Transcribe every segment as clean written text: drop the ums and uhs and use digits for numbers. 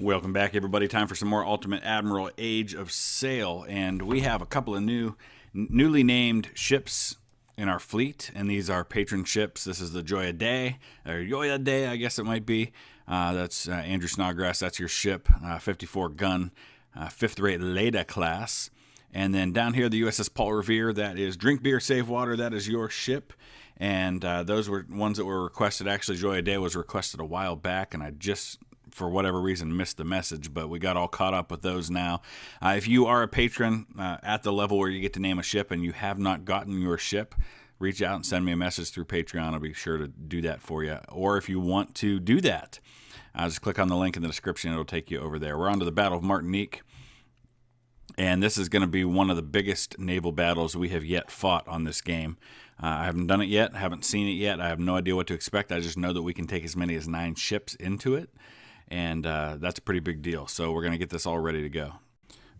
Welcome back, everybody. Time for some more Ultimate Admiral Age of Sail, and we have a couple of newly named ships in our fleet, and these are patron ships. This is the Joya Day, or Joya Day, I guess it might be. That's Andrew Snodgrass. That's your ship, 54 gun, 5th rate Leda class. And then down here, the USS Paul Revere. That is Drink Beer, Save Water. That is your ship. And those were ones that were requested. Actually, Joya Day was requested a while back, and I just, for whatever reason, missed the message, but we got all caught up with those now. If you are a patron at the level where you get to name a ship and you have not gotten your ship, reach out and send me a message through Patreon. I'll be sure to do that for you. Or if you want to do that, just click on the link in the description. It'll take you over there. We're on to the Battle of Martinique, and this is going to be one of the biggest naval battles we have yet fought on this game. I haven't done it yet. I haven't seen it yet. I have no idea what to expect. I just know that we can take as many as 9 ships into it. And that's a pretty big deal. So we're going to get this all ready to go.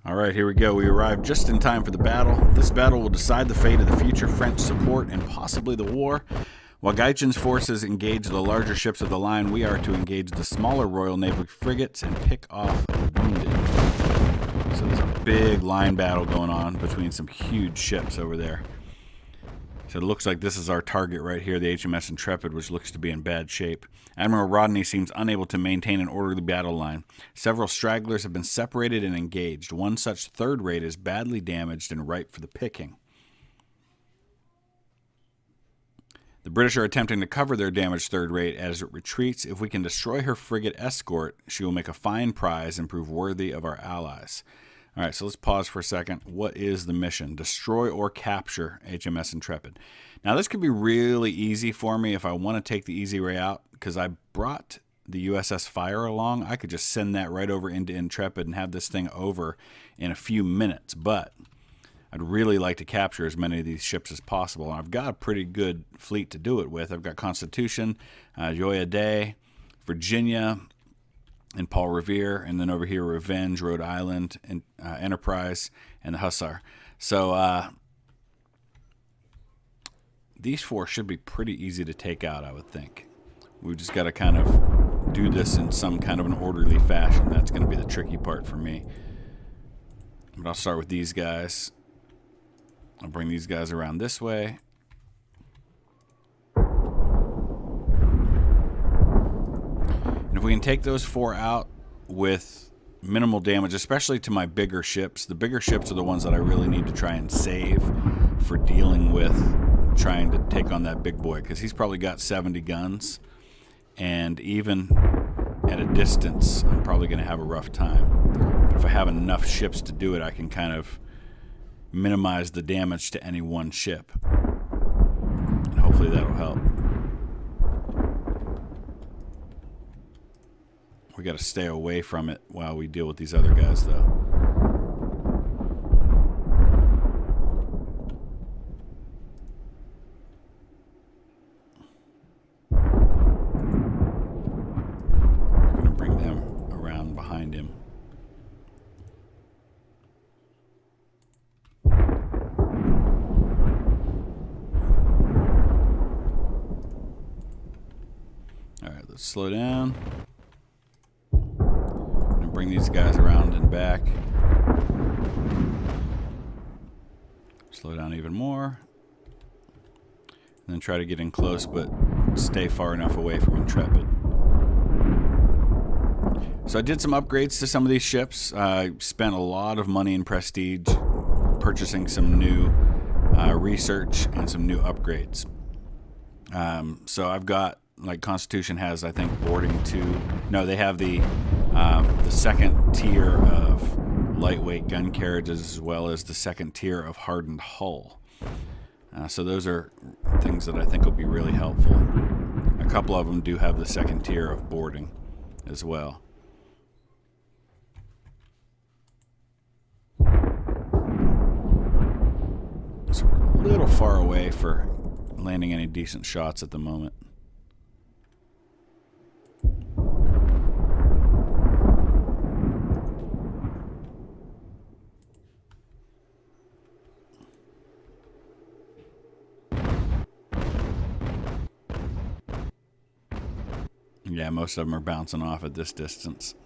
All right, here we go. We arrived just in time for the battle. This battle will decide the fate of the future French support and possibly the war. While Gaichen's forces engage the larger ships of the line, we are to engage the smaller Royal Navy frigates and pick off the wounded. So there's a big line battle going on between some huge ships over there. So it looks like this is our target right here, the HMS Intrepid, which looks to be in bad shape. Admiral Rodney seems unable to maintain an orderly battle line. Several stragglers have been separated and engaged. One such third rate is badly damaged and ripe for the picking. The British are attempting to cover their damaged third rate as it retreats. If we can destroy her frigate escort, she will make a fine prize and prove worthy of our allies. All right, so let's pause for a second. What is the mission? Destroy or capture HMS Intrepid. Now, this could be really easy for me if I want to take the easy way out, because I brought the USS Fire along. I could just send that right over into Intrepid and have this thing over in a few minutes. But I'd really like to capture as many of these ships as possible. And I've got a pretty good fleet to do it with. I've got Constitution, Joya Day, Virginia, and Paul Revere, and then over here, Revenge, Rhode Island, and Enterprise, and the Hussar. So these 4 should be pretty easy to take out, I would think. We've just got to kind of do this in some kind of an orderly fashion. That's going to be the tricky part for me. But I'll start with these guys. I'll bring these guys around this way. And if we can take those 4 out with minimal damage, especially to my bigger ships, the bigger ships are the ones that I really need to try and save for dealing with trying to take on that big boy, because he's probably got 70 guns, and even at a distance, I'm probably going to have a rough time. But if I have enough ships to do it, I can kind of minimize the damage to any one ship, and hopefully that'll help. We got to stay away from it while we deal with these other guys, though. We're going to bring them around behind him. All right, let's slow down. Bring these guys around and back. Slow down even more. And then try to get in close, but stay far enough away from Intrepid. So I did some upgrades to some of these ships. I spent a lot of money in prestige purchasing some new research and some new upgrades. So I've got, like Constitution has, I think, boarding 2. No, they have the second tier of lightweight gun carriages, as well as the second tier of hardened hull. So those are things that I think will be really helpful. A couple of them do have the second tier of boarding as well. So we're a little far away for landing any decent shots at the moment. Yeah, most of them are bouncing off at this distance.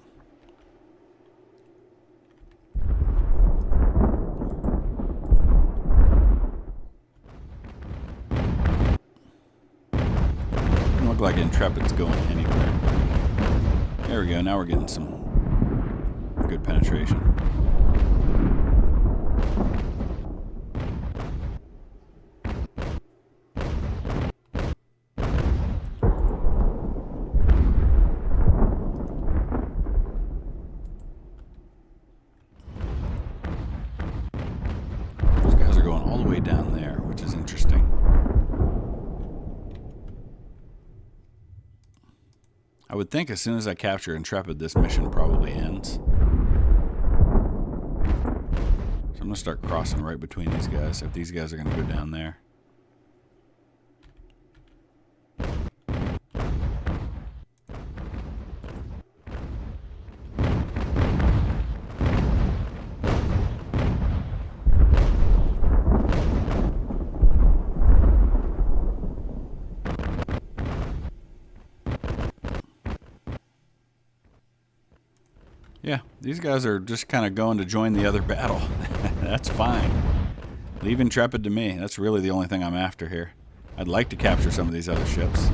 look like Intrepid's going anywhere. There we go. Now we're getting some good penetration. Those guys are going all the way down there, which is interesting. I would think as soon as I capture Intrepid, this mission probably ends. So I'm going to start crossing right between these guys, if these guys are going to go down there. Yeah, these guys are just kind of going to join the other battle. That's fine. Leave Intrepid to me. That's really the only thing I'm after here. I'd like to capture some of these other ships.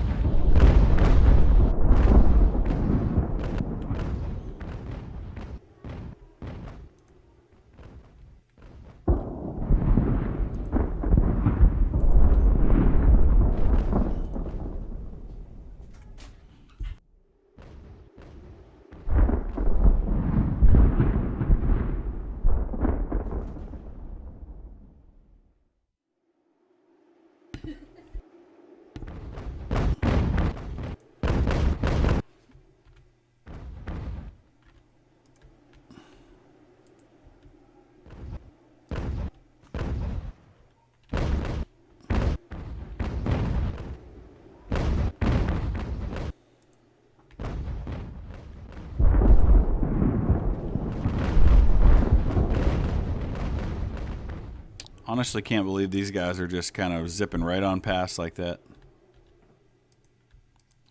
Honestly, can't believe these guys are just kind of zipping right on past like that.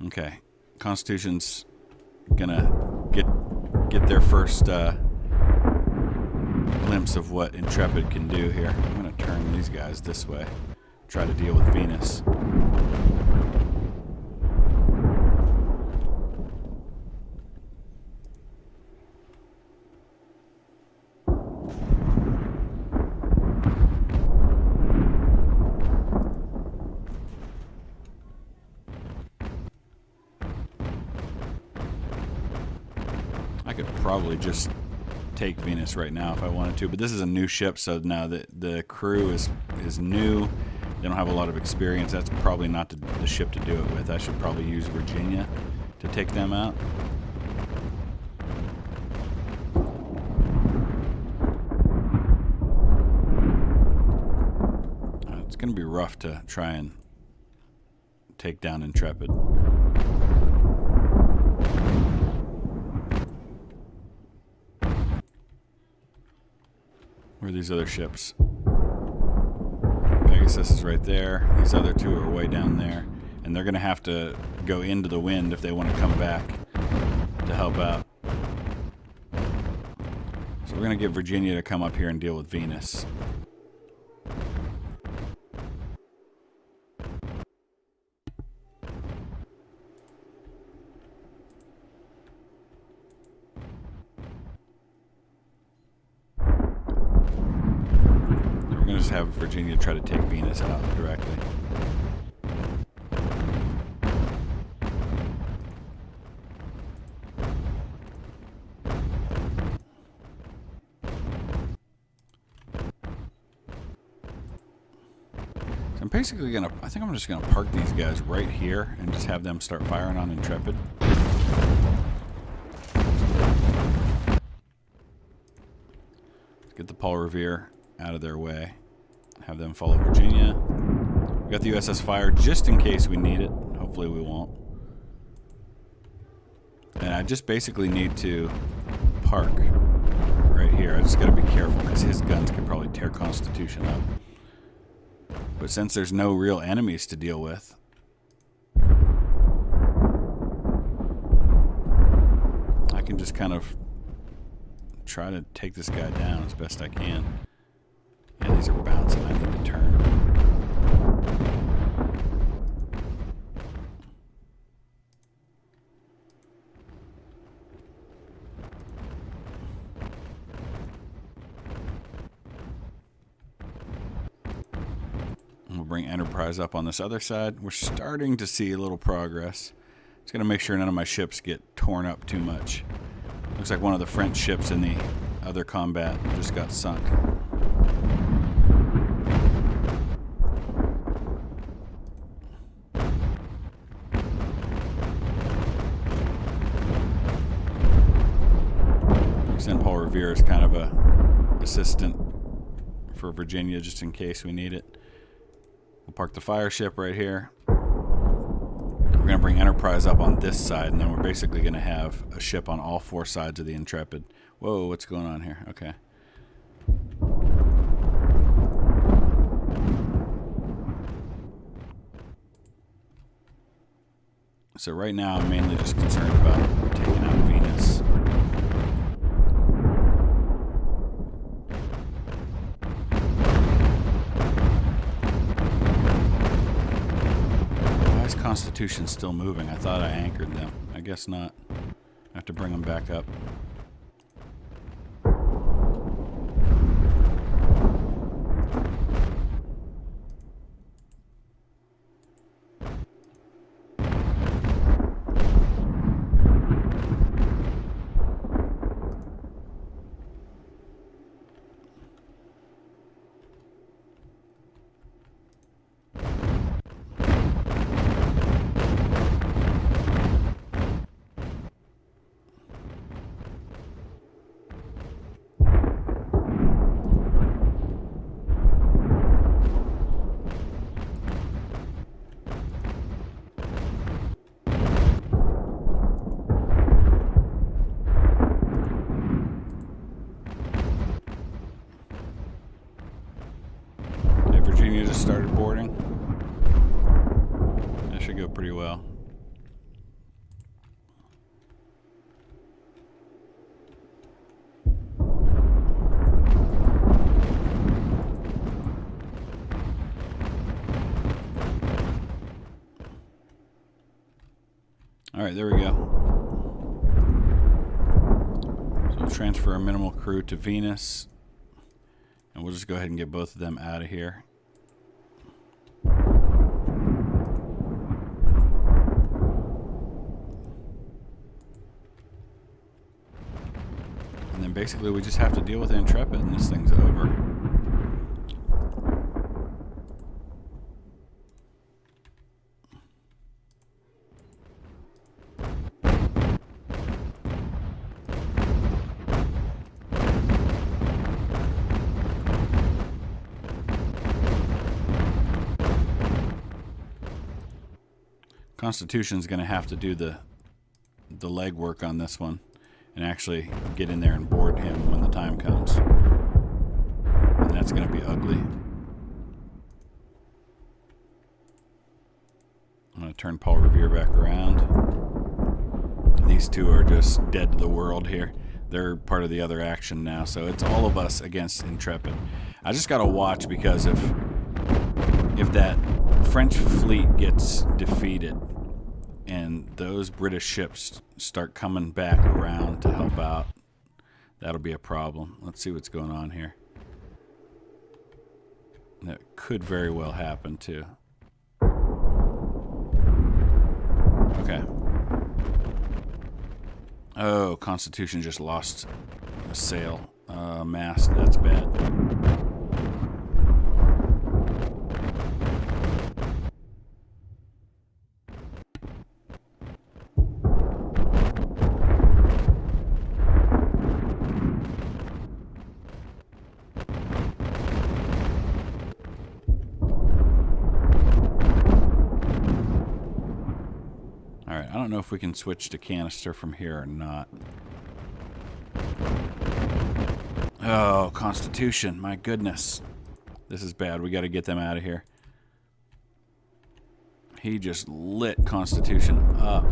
Okay, Constitution's gonna get their first glimpse of what Intrepid can do here. I'm gonna turn these guys this way, try to deal with Venus. I could probably just take Venus right now if I wanted to, but this is a new ship, so now the crew is new. They don't have a lot of experience. That's probably not the ship to do it with. I should probably use Virginia to take them out. It's going to be rough to try and take down Intrepid. Where are these other ships? Pegasus is right there. These other two are way down there. And they're going to have to go into the wind if they want to come back to help out. So we're going to get Virginia to come up here and deal with Venus. Just have Virginia try to take Venus out directly. So I'm basically gonna, I think I'm just gonna park these guys right here and just have them start firing on Intrepid. Let's get the Paul Revere out of their way. Have them follow Virginia. We got the USS Fire just in case we need it. Hopefully we won't. And I just basically need to park right here. I just got to be careful because his guns can probably tear Constitution up. But since there's no real enemies to deal with, I can just kind of try to take this guy down as best I can. Yeah, these are bouncing. I need to turn. bring Enterprise up on this other side. We're starting to see a little progress. Just going to make sure none of my ships get torn up too much. Looks like one of the French ships in the other combat just got sunk. Send Paul Revere as kind of a assistant for Virginia just in case we need it. We'll park the fire ship right here. We're going to bring Enterprise up on this side, and then we're basically going to have a ship on all four sides of the Intrepid. Whoa, what's going on here? Okay. So right now I'm mainly just concerned about taking out Venus. Constitution's still moving. I thought I anchored them. I guess not. I have to bring them back up. Virginia just started boarding. That should go pretty well. Alright, there we go. So we'll transfer our minimal crew to Venus. And we'll just go ahead and get both of them out of here. And then basically we just have to deal with the Intrepid and this thing's over. Constitution's going to have to do the legwork on this one and actually get in there and board him when the time comes. And that's going to be ugly. I'm going to turn Paul Revere back around. These two are just dead to the world here. They're part of the other action now, so it's all of us against Intrepid. I just got to watch, because if that French fleet gets defeated and those British ships start coming back around to help out, that'll be a problem. Let's see what's going on here. That could very well happen too. Okay. Oh, Constitution just lost a sail. Mast, that's bad. I don't know if we can switch to canister from here or not. Oh, Constitution, my goodness. This is bad. We got to get them out of here. He just lit Constitution up.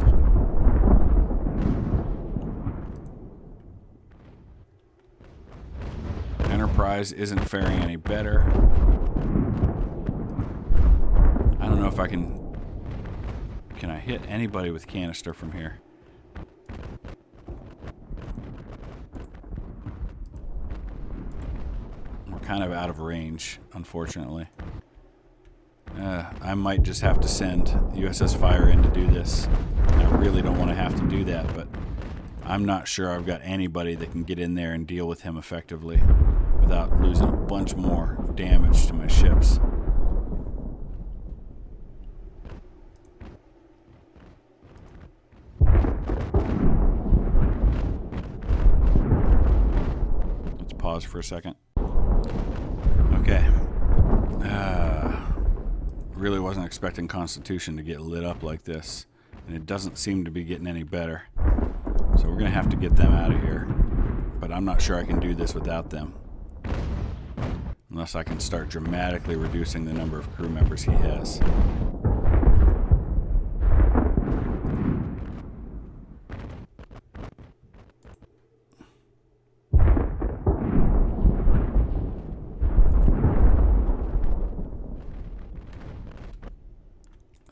Enterprise isn't faring any better. I don't know if I can... Can I hit anybody with canister from here? We're kind of out of range, unfortunately. I might just have to send USS Fire in to do this. I really don't want to have to do that, but I'm not sure I've got anybody that can get in there and deal with him effectively without losing a bunch more damage to my ships. Let's pause for a second. Okay. Really wasn't expecting Constitution to get lit up like this, and it doesn't seem to be getting any better. So we're gonna have to get them out of here, but I'm not sure I can do this without them, unless I can start dramatically reducing the number of crew members he has.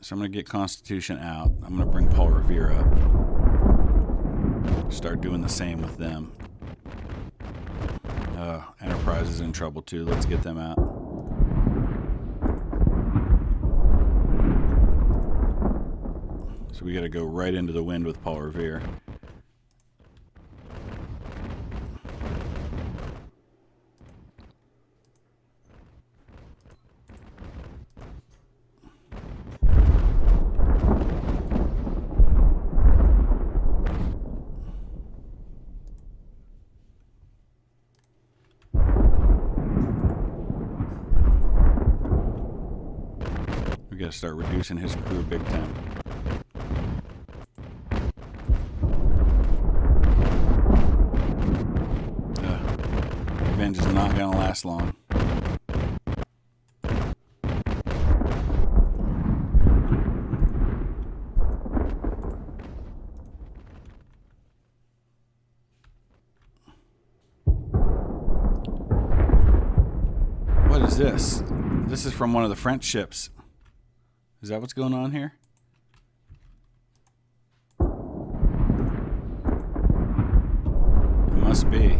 So I'm going to get Constitution out. I'm going to bring Paul Revere up. Start doing the same with them. Enterprise is in trouble too. Let's get them out. So we got to go right into the wind with Paul Revere. Gotta start reducing his crew big time. Revenge is not gonna last long. What is this? This is from one of the French ships. Is that what's going on here? It must be.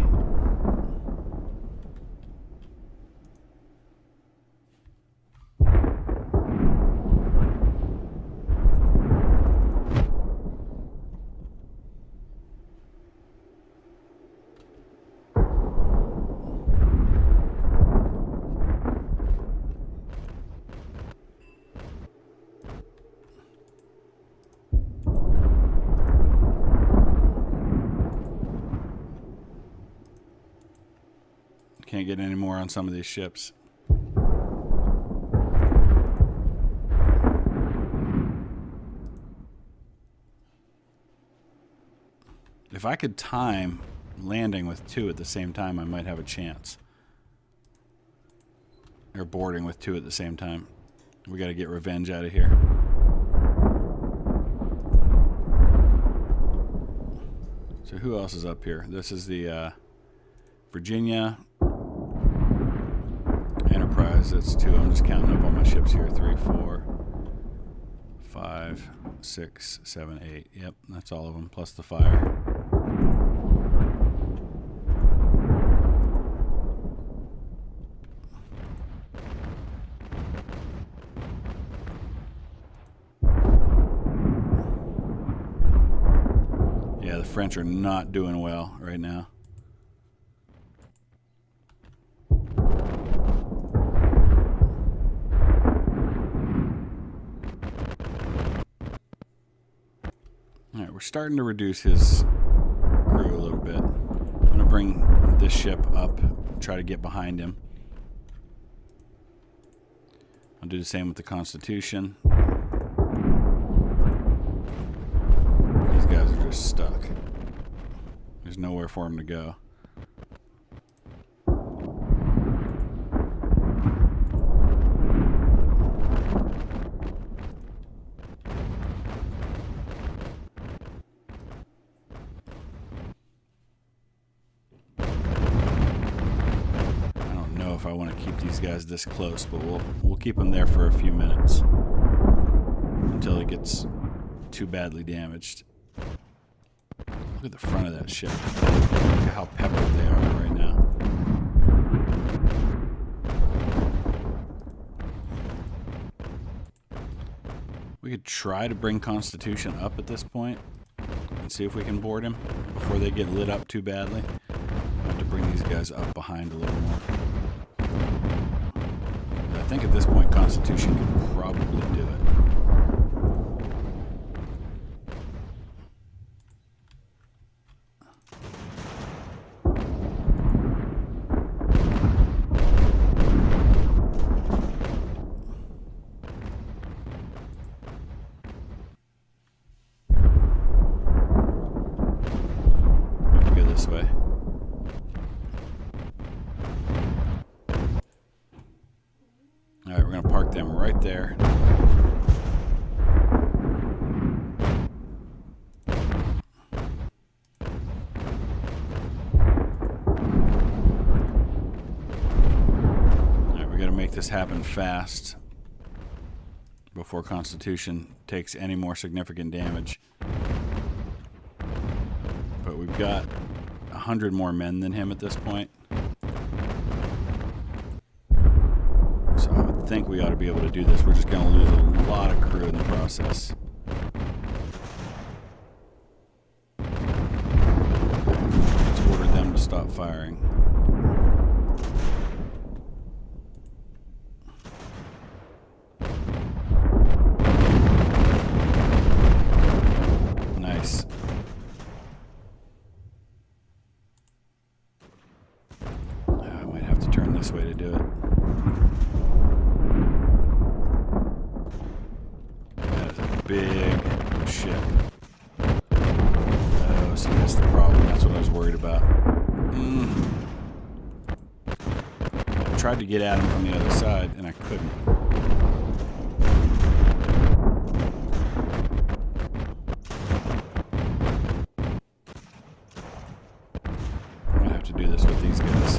Can't get any more on some of these ships. If I could time landing with two at the same time, I might have a chance. Or boarding with two at the same time. We got to get Revenge out of here. So who else is up here? This is the Virginia. Enterprise, that's two. I'm just counting up all my ships here. 3, 4, 5, 6, 7, 8. Yep, that's all of them, plus the Fire. Yeah, the French are not doing well right now. Alright, we're starting to reduce his crew a little bit. I'm going to bring this ship up, try to get behind him. I'll do the same with the Constitution. These guys are just stuck. There's nowhere for them to go. If I want to keep these guys this close, but we'll keep them there for a few minutes until it gets too badly damaged. Look at the front of that ship. Look at how peppered they are right now. We could try to bring Constitution up at this point and see if we can board him before they get lit up too badly. I have to bring these guys up behind a little more. I think at this point Constitution could probably do it. Way. All right, we're going to park them right there. All right, we got to make this happen fast before Constitution takes any more significant damage. But we've got 100 more men than him at this point. So I would think we ought to be able to do this. We're just going to lose a lot of crew in the process. Let's order them to stop firing. Nice. This way to do it. That is a big ship. Oh, see, that's the problem. That's what I was worried about. I tried to get at him from the other side, and I couldn't. I'm going to have to do this with these guys.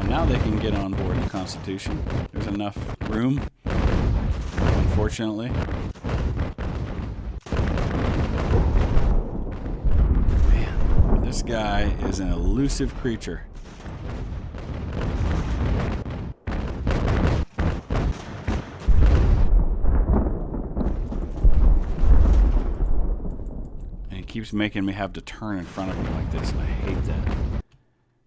Now they can get on board the Constitution. There's enough room, unfortunately. Man, this guy is an elusive creature. And he keeps making me have to turn in front of him like this, and I hate that.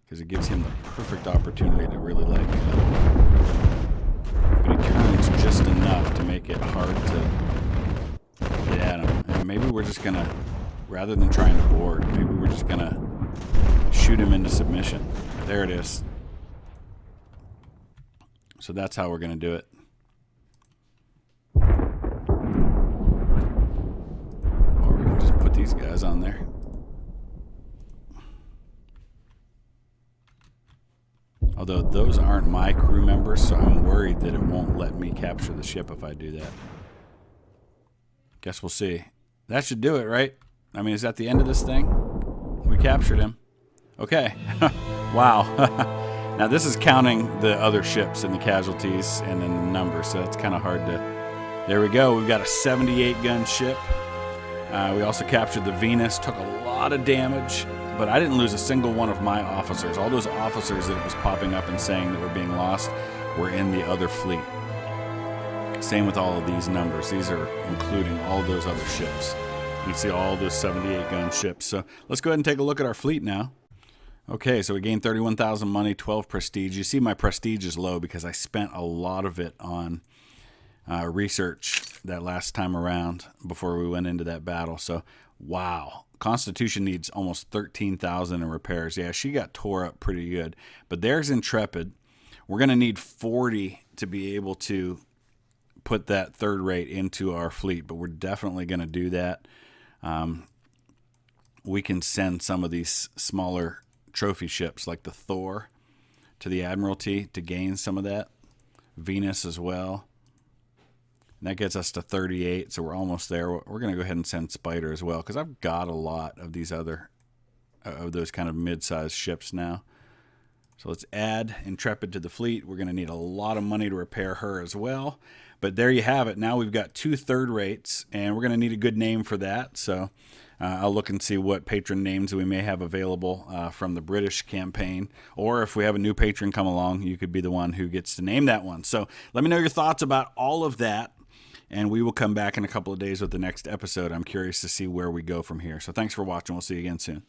Because it gives him the perfect opportunity to really light me up. But he turns just enough to make it hard to get at him. And maybe we're just going to, rather than trying to board, maybe we're just going to shoot him into submission. There it is. So that's how we're going to do it. Or we can just put these guys on there. Although those aren't my crew members, so I'm worried that it won't let me capture the ship if I do that. Guess we'll see. That should do it, right? I mean, is that the end of this thing? We captured him. Okay. Wow. Now this is counting the other ships and the casualties and then the numbers, so that's kind of hard to... There we go. We've got a 78-gun ship. We also captured the Venus, took a lot of damage. But I didn't lose a single one of my officers. All those officers that it was popping up and saying that were being lost were in the other fleet. Same with all of these numbers. These are including all those other ships. You can see all those 78-gun ships. So let's go ahead and take a look at our fleet now. Okay, so we gained 31,000 money, 12 prestige. You see my prestige is low because I spent a lot of it on research that last time around before we went into that battle. So, wow. Constitution needs almost 13,000 in repairs. Yeah, she got tore up pretty good. But there's Intrepid. We're going to need 40 to be able to put that third rate into our fleet, but we're definitely going to do that. We can send some of these smaller trophy ships like the Thor to the Admiralty to gain some of that. Venus as well. And that gets us to 38, so we're almost there. We're going to go ahead and send Spider as well, because I've got a lot of these other, of those kind of mid-sized ships now. So let's add Intrepid to the fleet. We're going to need a lot of money to repair her as well. But there you have it. Now we've got 2 third rates, and we're going to need a good name for that. So I'll look and see what patron names we may have available from the British campaign. Or if we have a new patron come along, you could be the one who gets to name that one. So let me know your thoughts about all of that. And we will come back in a couple of days with the next episode. I'm curious to see where we go from here. So thanks for watching. We'll see you again soon.